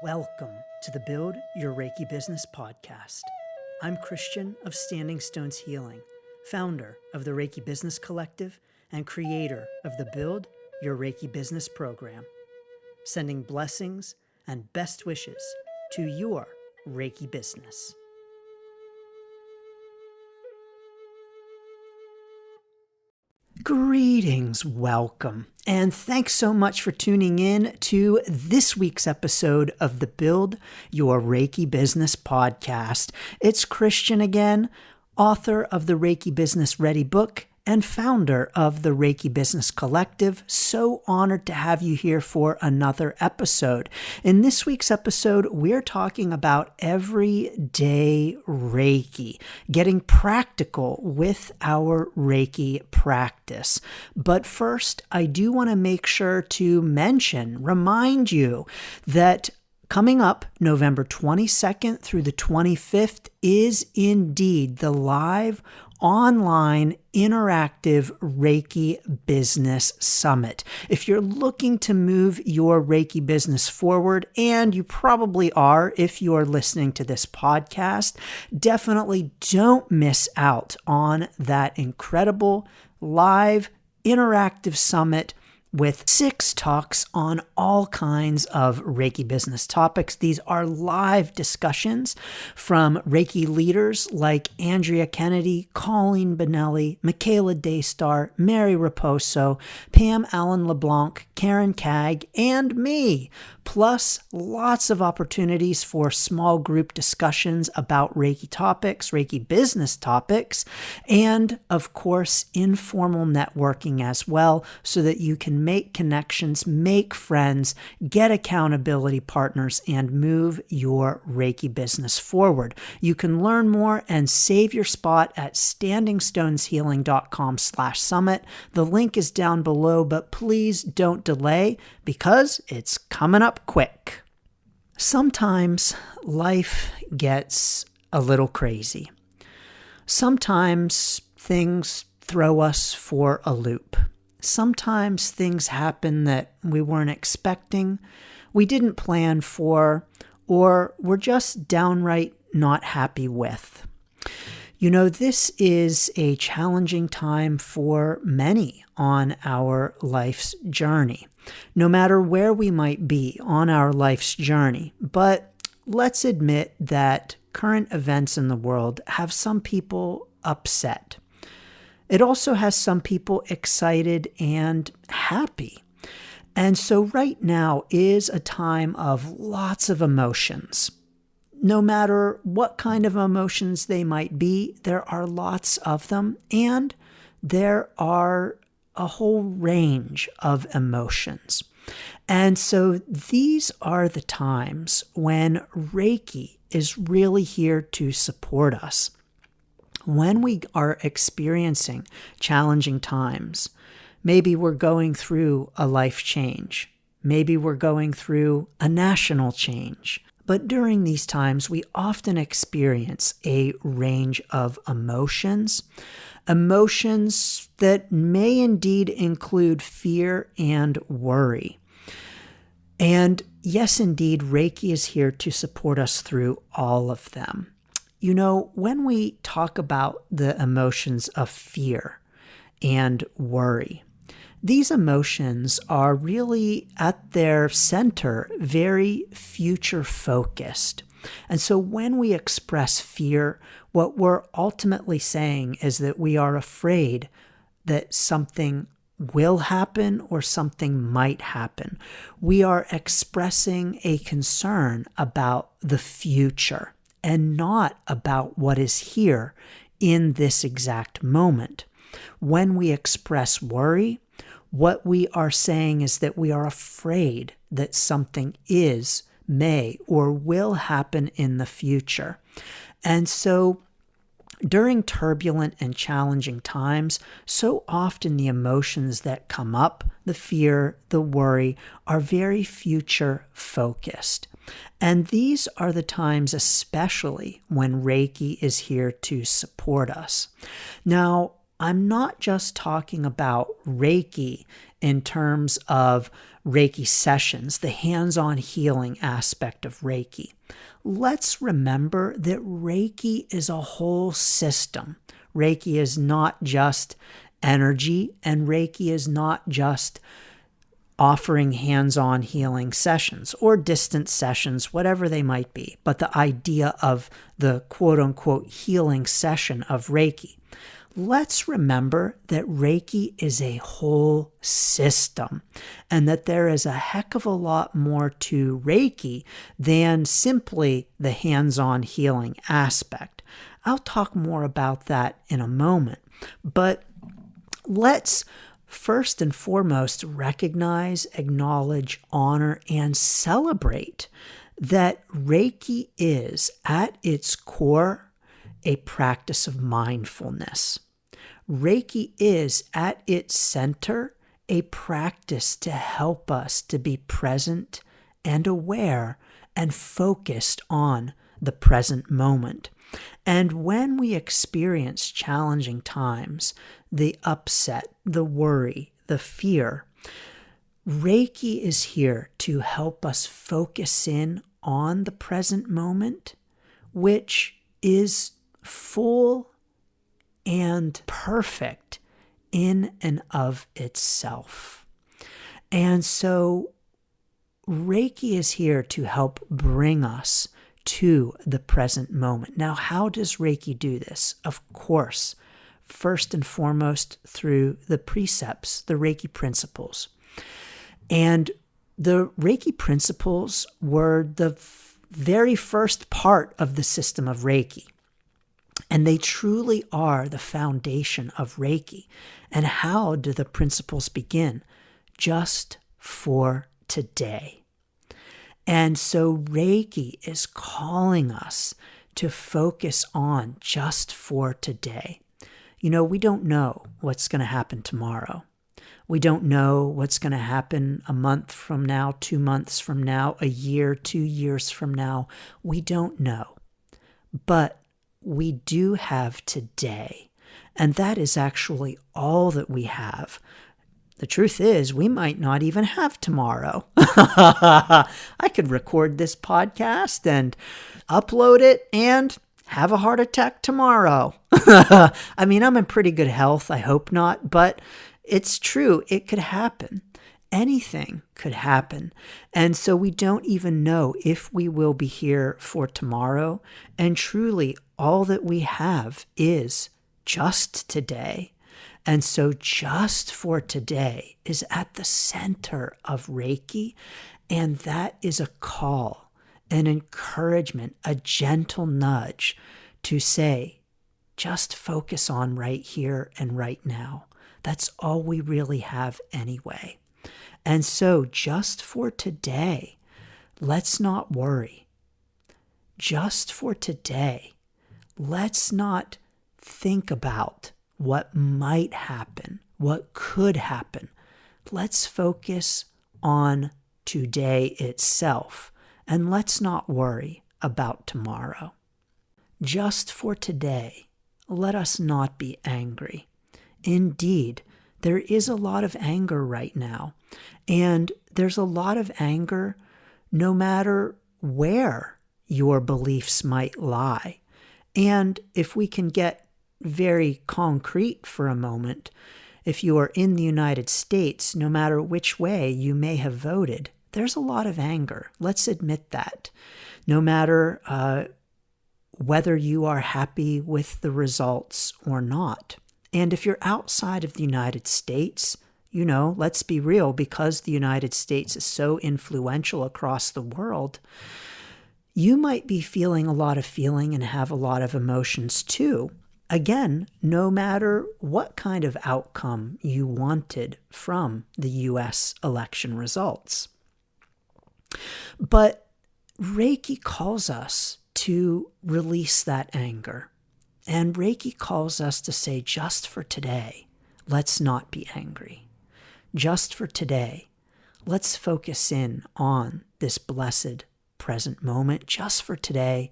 Welcome to the Build Your Reiki Business podcast. I'm Christian of Standing Stones Healing, founder of the Reiki Business Collective and creator of the Build Your Reiki Business program, sending blessings and best wishes to your Reiki business. Greetings, welcome, and thanks so much for tuning in to this week's episode of the Build Your Reiki Business podcast. It's Christian again, author of the Reiki Business Ready book and founder of the Reiki Business Collective. So honored to have you here for another episode. In this week's episode, we're talking about everyday Reiki, getting practical with our Reiki practice. But first, I do want to make sure to remind you that coming up November 22nd through the 25th is indeed the live online interactive Reiki Business Summit. If you're looking to move your Reiki business forward, and you probably are if you're listening to this podcast, definitely don't miss out on that incredible live interactive summit with 6 talks on all kinds of Reiki business topics. These are live discussions from Reiki leaders like Andrea Kennedy, Colleen Benelli, Michaela Daystar, Mary Raposo, Pam Allen LeBlanc, Karen Cagg, and me, plus lots of opportunities for small group discussions about Reiki topics, Reiki business topics, and of course, informal networking as well, so that you can make connections, make friends, get accountability partners, and move your Reiki business forward. You can learn more and save your spot at standingstoneshealing.com/summit. The link is down below, but please don't delay because it's coming up quick. Sometimes life gets a little crazy. Sometimes things throw us for a loop. Sometimes things happen that we weren't expecting, we didn't plan for, or we're just downright not happy with. You know, this is a challenging time for many on our life's journey, no matter where we might be on our life's journey. But let's admit that current events in the world have some people upset. It also has some people excited and happy. And so right now is a time of lots of emotions. No matter what kind of emotions they might be, there are lots of them, and there are a whole range of emotions. And so these are the times when Reiki is really here to support us. When we are experiencing challenging times, maybe we're going through a life change, maybe we're going through a national change. But during these times, we often experience a range of emotions that may indeed include fear and worry. And yes, indeed, Reiki is here to support us through all of them. You know, when we talk about the emotions of fear and worry, these emotions are really at their center very future focused. And so when we express fear, what we're ultimately saying is that we are afraid that something will happen or something might happen. We are expressing a concern about the future and not about what is here in this exact moment. When we express worry, what we are saying is that we are afraid that something may, or will happen in the future. And so during turbulent and challenging times, so often the emotions that come up, the fear, the worry, are very future focused. And these are the times especially when Reiki is here to support us. Now, I'm not just talking about Reiki in terms of Reiki sessions, the hands-on healing aspect of Reiki. Let's remember that Reiki is a whole system. Reiki is not just energy, and Reiki is not just offering hands-on healing sessions or distance sessions, whatever they might be. But the idea of the quote-unquote healing session of Reiki. Let's remember that Reiki is a whole system and that there is a heck of a lot more to Reiki than simply the hands-on healing aspect. I'll talk more about that in a moment, but let's first and foremost recognize, acknowledge, honor, and celebrate that Reiki is at its core a practice of mindfulness. Reiki is at its center a practice to help us to be present and aware and focused on the present moment. And when we experience challenging times, the upset, the worry, the fear, Reiki is here to help us focus in on the present moment, which is full and perfect in and of itself. And so Reiki is here to help bring us to the present moment. Now, how does Reiki do this? Of course, first and foremost through the precepts, the Reiki principles. And the Reiki principles were the very first part of the system of Reiki. And they truly are the foundation of Reiki. And how do the principles begin? Just for today. And so Reiki is calling us to focus on just for today. You know, we don't know what's going to happen tomorrow. We don't know what's going to happen a month from now, 2 months from now, a year, 2 years from now. We don't know. But we do have today, and that is actually all that we have. The truth is, we might not even have tomorrow. I could record this podcast and upload it and have a heart attack tomorrow. I mean, I'm in pretty good health. I hope not, but it's true. It could happen. Anything could happen. And so we don't even know if we will be here for tomorrow. And truly, all that we have is just today. And so just for today is at the center of Reiki. And that is a call, an encouragement, a gentle nudge to say, just focus on right here and right now. That's all we really have anyway. And so just for today, let's not worry. Just for today, let's not think about what might happen, what could happen. Let's focus on today itself, and let's not worry about tomorrow. Just for today, let us not be angry. Indeed, there is a lot of anger right now, and there's a lot of anger no matter where your beliefs might lie. And if we can get very concrete for a moment, if you are in the United States, no matter which way you may have voted, there's a lot of anger. Let's admit that. No matter whether you are happy with the results or not. And if you're outside of the United States, you know, let's be real, because the United States is so influential across the world, you might be feeling a lot of feeling and have a lot of emotions too. Again, no matter what kind of outcome you wanted from the U.S. election results. But Reiki calls us to release that anger. And Reiki calls us to say, just for today, let's not be angry. Just for today, let's focus in on this blessed present moment. Just for today,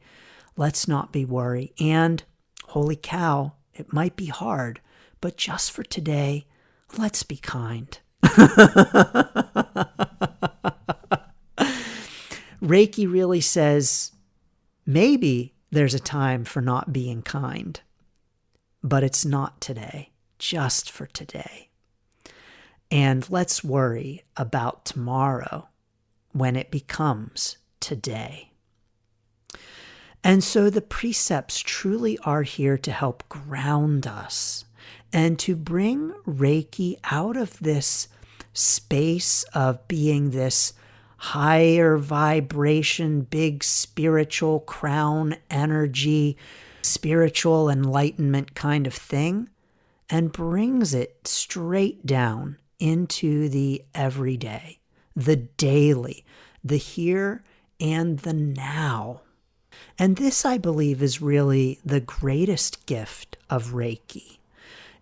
let's not be worried. And holy cow, it might be hard, but just for today, let's be kind. Reiki really says, maybe there's a time for not being kind, but it's not today, just for today. And let's worry about tomorrow when it becomes today. And so the precepts truly are here to help ground us and to bring Reiki out of this space of being this higher vibration, big spiritual crown energy, spiritual enlightenment kind of thing, and brings it straight down into the everyday, the daily, the here and the now. And this, I believe, is really the greatest gift of Reiki.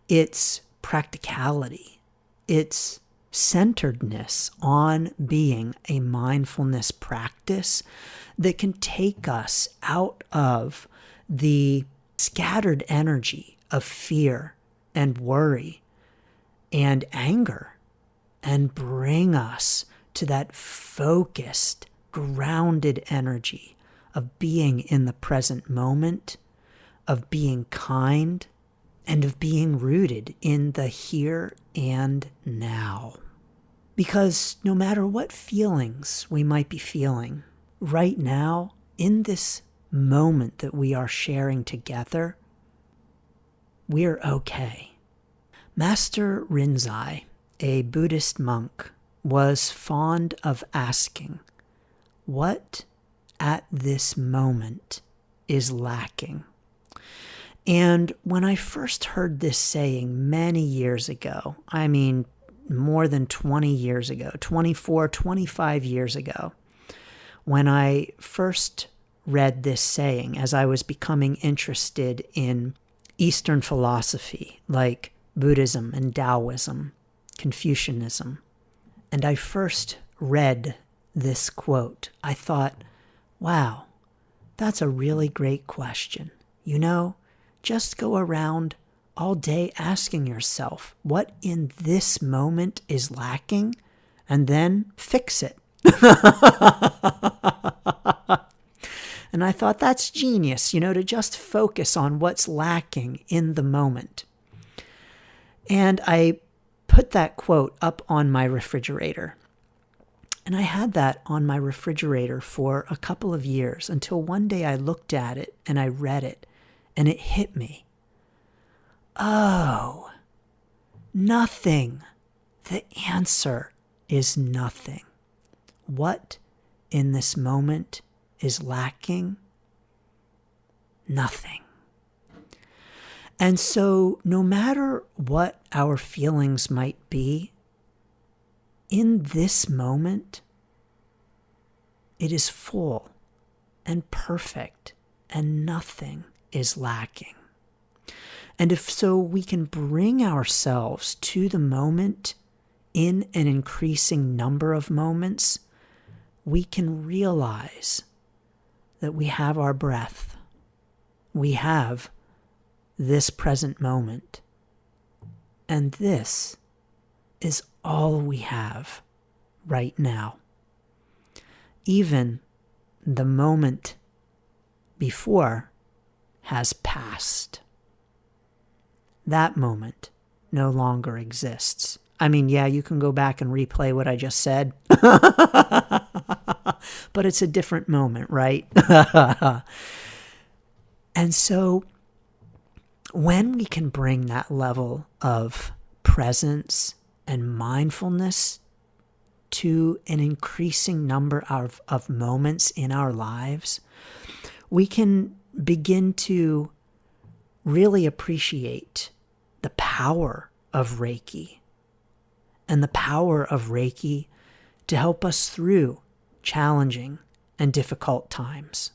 It's practicality. It's centeredness on being a mindfulness practice that can take us out of the scattered energy of fear and worry and anger and bring us to that focused, grounded energy of being in the present moment, of being kind, and of being rooted in the here and now. Because no matter what feelings we might be feeling, right now, in this moment that we are sharing together, we're okay. Master Rinzai, a Buddhist monk, was fond of asking, what at this moment is lacking? And when I first heard this saying many years ago, I mean, more than 20 years ago, 24, 25 years ago, when I first read this saying as I was becoming interested in Eastern philosophy like Buddhism and Taoism, Confucianism, and I first read this quote, I thought, wow, that's a really great question. You know, just go around all day asking yourself what in this moment is lacking and then fix it. And I thought that's genius, to just focus on what's lacking in the moment. And I put that quote up on my refrigerator. And I had that on my refrigerator for a couple of years until one day I looked at it and I read it and it hit me. Oh, nothing. The answer is nothing. What in this moment is lacking? Nothing. And so no matter what our feelings might be, in this moment, it is full and perfect and nothing is lacking. And if so, we can bring ourselves to the moment in an increasing number of moments, we can realize that we have our breath. We have this present moment. And this is all we have right now. Even the moment before has passed. That moment no longer exists. I mean, yeah, you can go back and replay what I just said, but it's a different moment, right? And so when we can bring that level of presence and mindfulness to an increasing number of moments in our lives, we can begin to really appreciate the power of Reiki and the power of Reiki to help us through challenging and difficult times.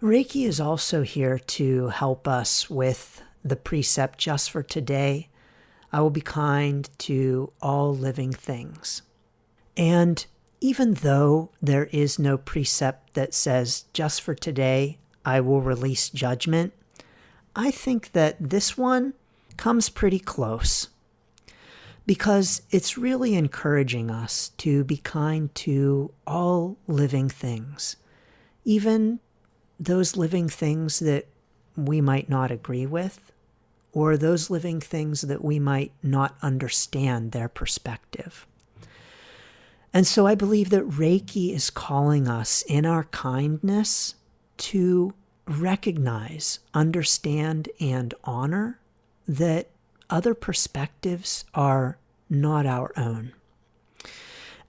Reiki is also here to help us with the precept just for today. I will be kind to all living things. And even though there is no precept that says just for today, I will release judgment, I think that this one comes pretty close, because it's really encouraging us to be kind to all living things, even those living things that we might not agree with, or those living things that we might not understand their perspective. And so I believe that Reiki is calling us in our kindness to recognize, understand, and honor that other perspectives are not our own.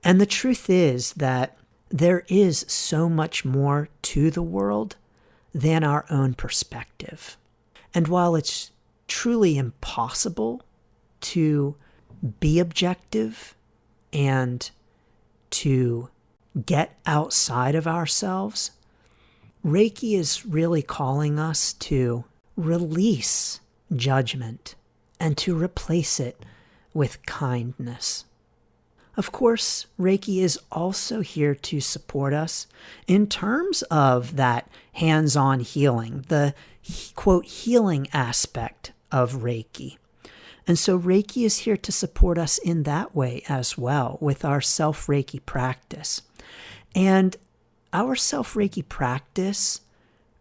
And the truth is that there is so much more to the world than our own perspective. And while it's truly impossible to be objective and to get outside of ourselves, Reiki is really calling us to release judgment and to replace it with kindness. Of course, Reiki is also here to support us in terms of that hands-on healing, the quote healing aspect of Reiki. And so Reiki is here to support us in that way as well with our self-Reiki practice. And our self-Reiki practice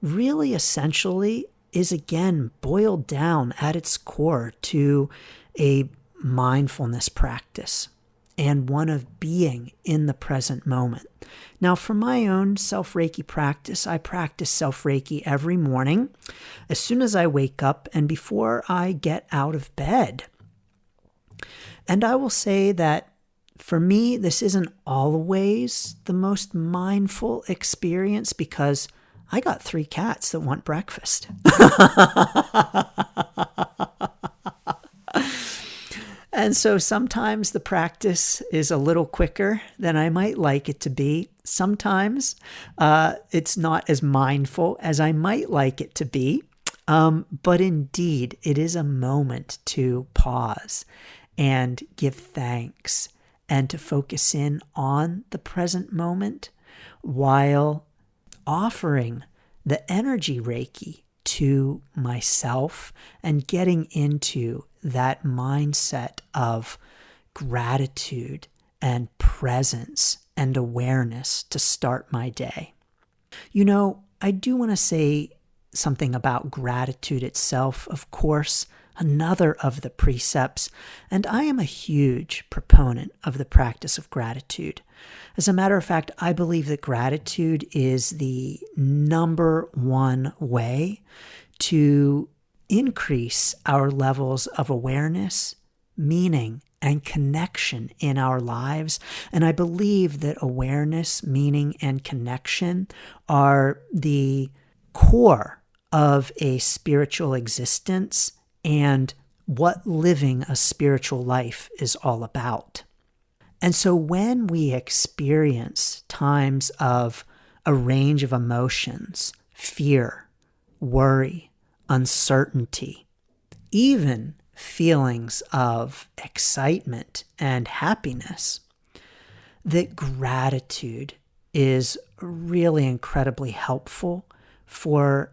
really essentially is again boiled down at its core to a mindfulness practice and one of being in the present moment. Now, for my own self-Reiki practice, I practice self-Reiki every morning as soon as I wake up and before I get out of bed. And I will say that for me, this isn't always the most mindful experience because I got 3 cats that want breakfast. And so sometimes the practice is a little quicker than I might like it to be. Sometimes it's not as mindful as I might like it to be. But indeed, it is a moment to pause and give thanks and to focus in on the present moment while offering the energy Reiki to myself and getting into that mindset of gratitude and presence and awareness to start my day. You know, I do want to say something about gratitude itself, of course, another of the precepts, and I am a huge proponent of the practice of gratitude. As a matter of fact, I believe that gratitude is the number one way to increase our levels of awareness, meaning, and connection in our lives. And I believe that awareness, meaning, and connection are the core of a spiritual existence and what living a spiritual life is all about. And so when we experience times of a range of emotions, fear, worry, uncertainty, even feelings of excitement and happiness, that gratitude is really incredibly helpful for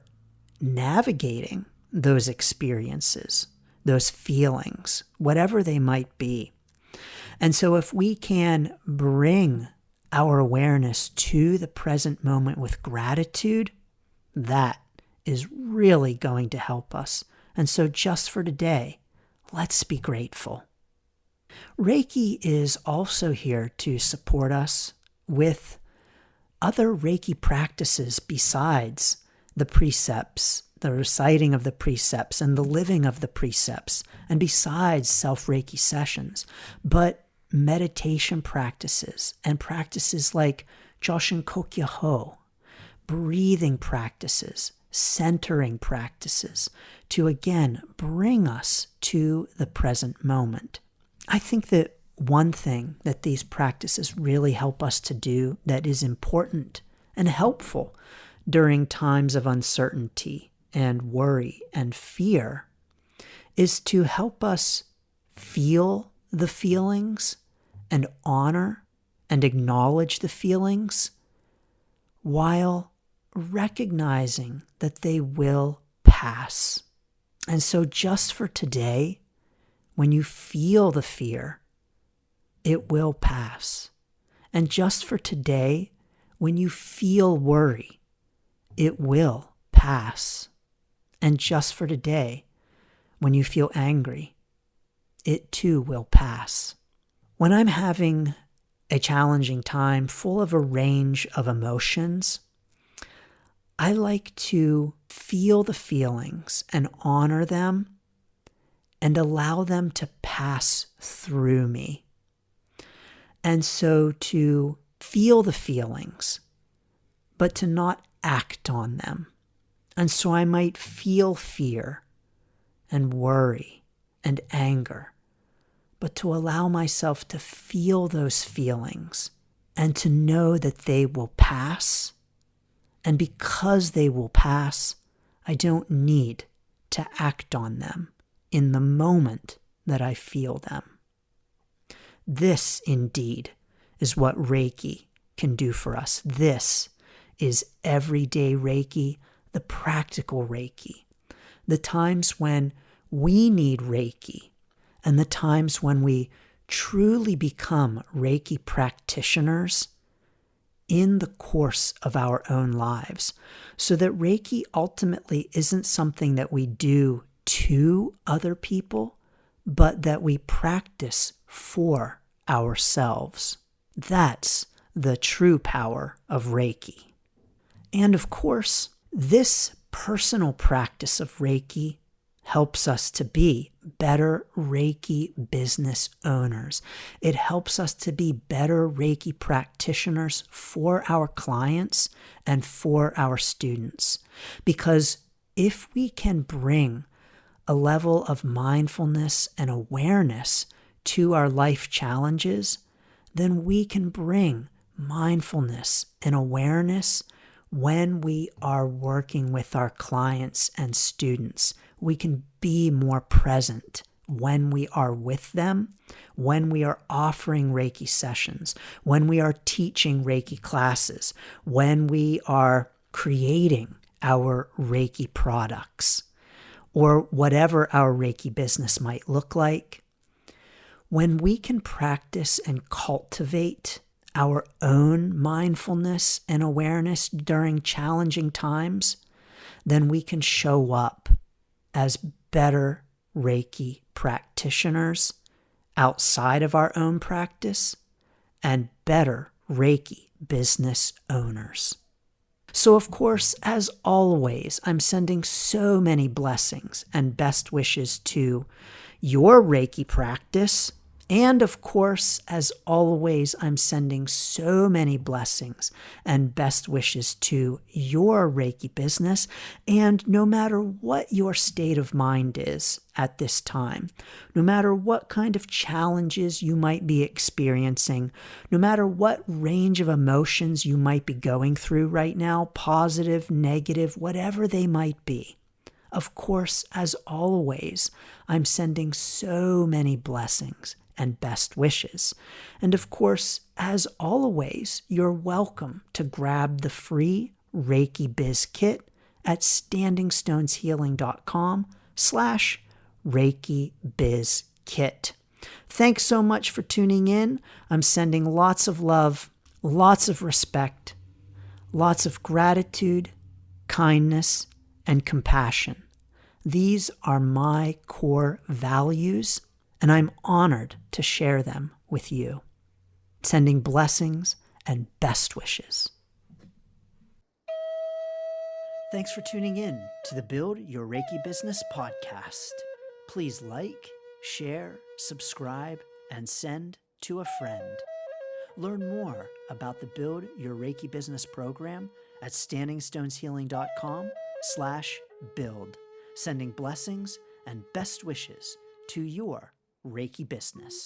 navigating those experiences, those feelings, whatever they might be. And so if we can bring our awareness to the present moment with gratitude, that is really going to help us. And so just for today, let's be grateful. Reiki is also here to support us with other Reiki practices besides the precepts, the reciting of the precepts and the living of the precepts, and besides self-Reiki sessions, but meditation practices and practices like Joshin Kokya Ho, breathing practices, centering practices to again bring us to the present moment. I think that one thing that these practices really help us to do that is important and helpful during times of uncertainty and worry and fear is to help us feel the feelings and honor and acknowledge the feelings while recognizing that they will pass. And so just for today, when you feel the fear, it will pass. And just for today, when you feel worry, it will pass. And just for today, when you feel angry, it too will pass. When I'm having a challenging time full of a range of emotions, I like to feel the feelings and honor them and allow them to pass through me. And so to feel the feelings, but to not act on them. And so I might feel fear and worry and anger, but to allow myself to feel those feelings and to know that they will pass. And because they will pass, I don't need to act on them in the moment that I feel them. This, indeed, is what Reiki can do for us. This is everyday Reiki, the practical Reiki. The times when we need Reiki and the times when we truly become Reiki practitioners in the course of our own lives, so that Reiki ultimately isn't something that we do to other people, but that we practice for ourselves. That's the true power of Reiki. And of course, this personal practice of Reiki helps us to be better Reiki business owners. It helps us to be better Reiki practitioners for our clients and for our students. Because if we can bring a level of mindfulness and awareness to our life challenges, then we can bring mindfulness and awareness when we are working with our clients and students. We can be more present when we are with them, when we are offering Reiki sessions, when we are teaching Reiki classes, when we are creating our Reiki products, or whatever our Reiki business might look like. When we can practice and cultivate our own mindfulness and awareness during challenging times, then we can show up as better Reiki practitioners outside of our own practice and better Reiki business owners. So, of course, as always, I'm sending so many blessings and best wishes to your Reiki practice. And of course, as always, I'm sending so many blessings and best wishes to your Reiki business. And no matter what your state of mind is at this time, no matter what kind of challenges you might be experiencing, no matter what range of emotions you might be going through right now, positive, negative, whatever they might be, of course, as always, I'm sending so many blessings and best wishes. And of course, as always, you're welcome to grab the free Reiki Biz Kit at standingstoneshealing.com/Reiki Biz Kit. Thanks so much for tuning in. I'm sending lots of love, lots of respect, lots of gratitude, kindness, and compassion. These are my core values, and I'm honored to share them with you. Sending blessings and best wishes. Thanks for tuning in to the Build Your Reiki Business podcast. Please like, share, subscribe, and send to a friend. Learn more about the Build Your Reiki Business program at standingstoneshealing.com/build. Sending blessings and best wishes to your Reiki business.